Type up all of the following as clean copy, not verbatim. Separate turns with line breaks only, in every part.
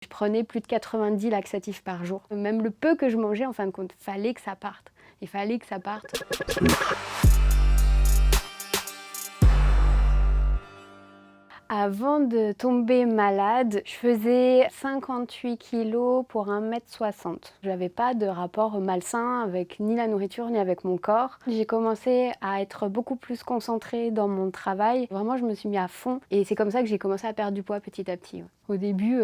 Je prenais plus de 90 laxatifs par jour. Même le peu que je mangeais, en fin de compte, fallait que ça parte. Il fallait que ça parte. Avant de tomber malade, je faisais 58 kilos pour 1,60 m. Je n'avais pas de rapport malsain avec ni la nourriture ni avec mon corps. J'ai commencé à être beaucoup plus concentrée dans mon travail. Vraiment, je me suis mis à fond et c'est comme ça que j'ai commencé à perdre du poids petit à petit. Au début,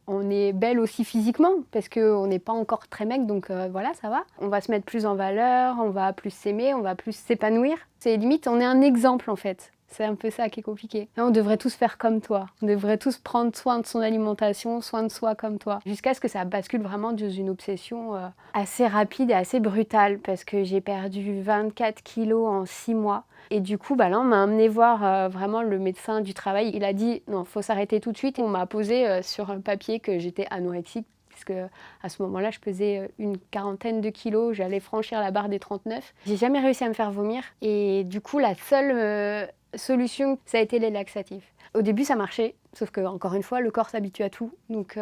on est belle aussi physiquement parce qu'on n'est pas encore très maigre, donc voilà, ça va. On va se mettre plus en valeur, on va plus s'aimer, on va plus s'épanouir. C'est limite, on est un exemple en fait. C'est un peu ça qui est compliqué. On devrait tous faire comme toi. On devrait tous prendre soin de son alimentation, soin de soi comme toi. Jusqu'à ce que ça bascule vraiment dans une obsession assez rapide et assez brutale parce que j'ai perdu 24 kilos en 6 mois. Et du coup, là, on m'a emmené voir vraiment le médecin du travail. Il a dit non, faut s'arrêter tout de suite. Et on m'a posé sur un papier que j'étais anorexique. Puisque à ce moment-là, je pesais une quarantaine de kilos, j'allais franchir la barre des 39. J'ai jamais réussi à me faire vomir. Et du coup, la seule solution, ça a été les laxatifs. Au début, ça marchait, sauf que, encore une fois, le corps s'habitue à tout. Donc,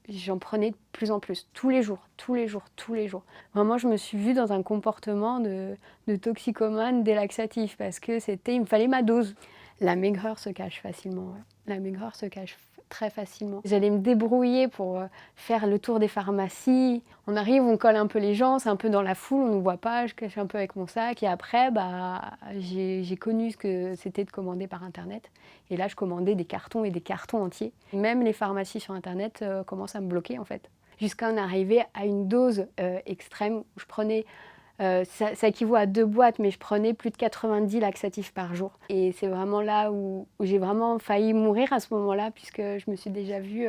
j'en prenais de plus en plus, tous les jours, tous les jours, tous les jours. Vraiment, je me suis vue dans un comportement de toxicomane des laxatifs parce que il me fallait ma dose. La maigreur se cache facilement, ouais. La maigreur se cache très facilement. J'allais me débrouiller pour faire le tour des pharmacies. On arrive, on colle un peu les gens, c'est un peu dans la foule, on ne nous voit pas, je cache un peu avec mon sac. Et après, j'ai connu ce que c'était de commander par Internet. Et là, je commandais des cartons et des cartons entiers. Même les pharmacies sur Internet commencent à me bloquer en fait. Jusqu'à en arriver à une dose extrême où je prenais... ça équivaut à 2 boîtes, mais je prenais plus de 90 laxatifs par jour. Et c'est vraiment là où j'ai vraiment failli mourir à ce moment-là, puisque je me suis déjà vue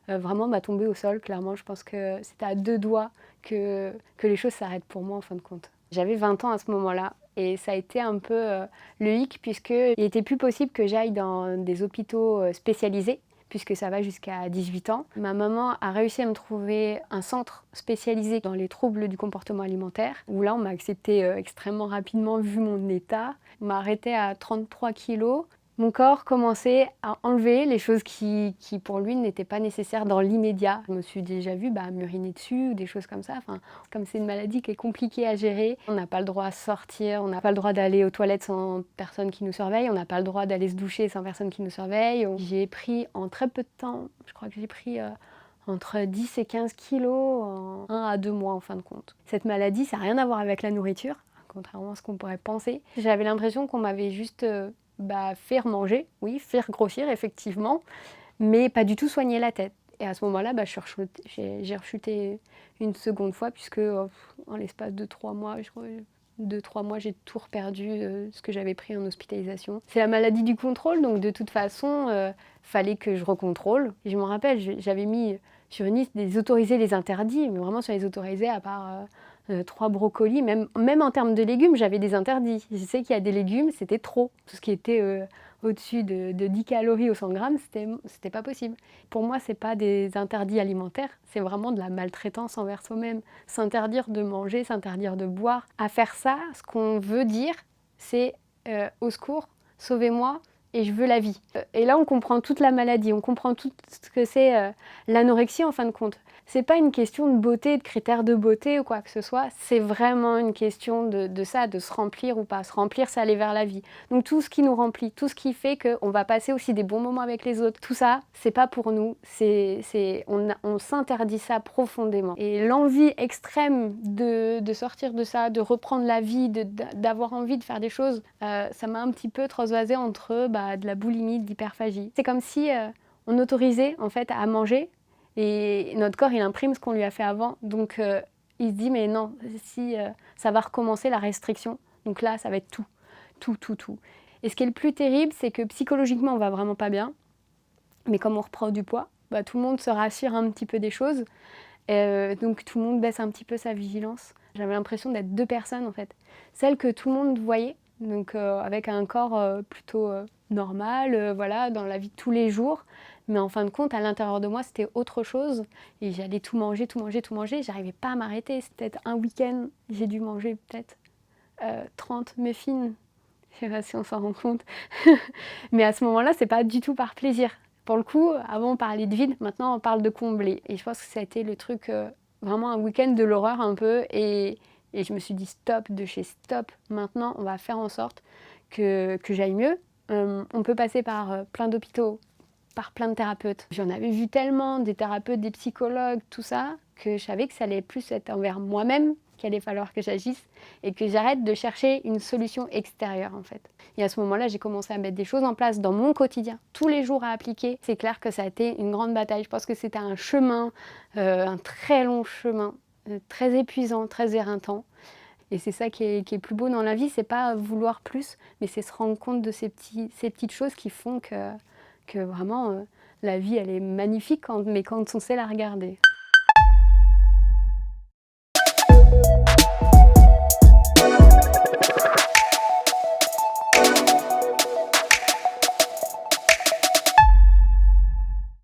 vraiment tomber au sol. Clairement, je pense que c'était à 2 doigts que les choses s'arrêtent pour moi en fin de compte. J'avais 20 ans à ce moment-là. Et ça a été un peu le hic, puisqu'il n'était plus possible que j'aille dans des hôpitaux spécialisés, puisque ça va jusqu'à 18 ans. Ma maman a réussi à me trouver un centre spécialisé dans les troubles du comportement alimentaire, où là on m'a accepté extrêmement rapidement vu mon état. On m'a arrêtée à 33 kilos. Mon corps commençait à enlever les choses qui pour lui n'étaient pas nécessaires dans l'immédiat. Je me suis déjà vue m'uriner dessus ou des choses comme ça. Enfin, comme c'est une maladie qui est compliquée à gérer, on n'a pas le droit à sortir, on n'a pas le droit d'aller aux toilettes sans personne qui nous surveille, on n'a pas le droit d'aller se doucher sans personne qui nous surveille. J'ai pris en très peu de temps, je crois que j'ai pris entre 10 et 15 kilos en 1 à 2 mois en fin de compte. Cette maladie, ça n'a rien à voir avec la nourriture, contrairement à ce qu'on pourrait penser. J'avais l'impression qu'on m'avait juste... faire manger, oui, faire grossir effectivement, mais pas du tout soigner la tête. Et à ce moment-là, j'ai rechuté une seconde fois puisque en l'espace de 3 mois, je crois, 2-3 mois, j'ai tout reperdu ce que j'avais pris en hospitalisation. C'est la maladie du contrôle, donc de toute façon, fallait que je recontrôle. Et je me rappelle, j'avais mis sur une liste des autorisés, les interdits, mais vraiment sur les autorisés, à part 3 brocolis, même en termes de légumes, j'avais des interdits. Je sais qu'il y a des légumes, c'était trop. Tout ce qui était au-dessus de 10 calories au 100 grammes, c'était pas possible. Pour moi, c'est pas des interdits alimentaires, c'est vraiment de la maltraitance envers soi-même. S'interdire de manger, s'interdire de boire. À faire ça, ce qu'on veut dire, c'est au secours, sauvez-moi, et je veux la vie. Et là, on comprend toute la maladie, on comprend tout ce que c'est l'anorexie en fin de compte. C'est pas une question de beauté, de critères de beauté ou quoi que ce soit, c'est vraiment une question de ça, de se remplir ou pas. Se remplir, c'est aller vers la vie. Donc tout ce qui nous remplit, tout ce qui fait qu'on va passer aussi des bons moments avec les autres, tout ça, c'est pas pour nous, on s'interdit ça profondément. Et l'envie extrême de sortir de ça, de reprendre la vie, d'avoir envie de faire des choses, ça m'a un petit peu transvasé entre de la boulimie, de l'hyperphagie. C'est comme si on autorisait en fait à manger. Et notre corps, il imprime ce qu'on lui a fait avant. Donc, il se dit, mais non, si ça va recommencer la restriction, donc là, ça va être tout, tout, tout, tout. Et ce qui est le plus terrible, c'est que psychologiquement, on va vraiment pas bien. Mais comme on reprend du poids, tout le monde se rassure un petit peu des choses. Donc, tout le monde baisse un petit peu sa vigilance. J'avais l'impression d'être 2 personnes, en fait. Celle que tout le monde voyait, donc avec un corps plutôt normal, voilà, dans la vie de tous les jours. Mais en fin de compte, à l'intérieur de moi, c'était autre chose. Et j'allais tout manger, tout manger, tout manger. J'arrivais pas à m'arrêter. C'était peut-être un week-end, j'ai dû manger peut-être 30 muffins. Je sais pas si on s'en rend compte. Mais à ce moment-là, c'est pas du tout par plaisir. Pour le coup, avant on parlait de vide, maintenant on parle de combler. Et je pense que ça a été le truc, vraiment un week-end de l'horreur un peu. Et je me suis dit stop de chez stop. Maintenant, on va faire en sorte que j'aille mieux. On peut passer par plein d'hôpitaux, par plein de thérapeutes. J'en avais vu tellement, des thérapeutes, des psychologues, tout ça, que je savais que ça allait plus être envers moi-même qu'il allait falloir que j'agisse et que j'arrête de chercher une solution extérieure en fait. Et à ce moment-là, j'ai commencé à mettre des choses en place dans mon quotidien, tous les jours à appliquer. C'est clair que ça a été une grande bataille. Je pense que c'était un chemin, un très long chemin, très épuisant, très éreintant. Et c'est ça qui est plus beau dans la vie, c'est pas vouloir plus, mais c'est se rendre compte de ces petites choses qui font que vraiment la vie elle est magnifique, mais quand on sait la regarder.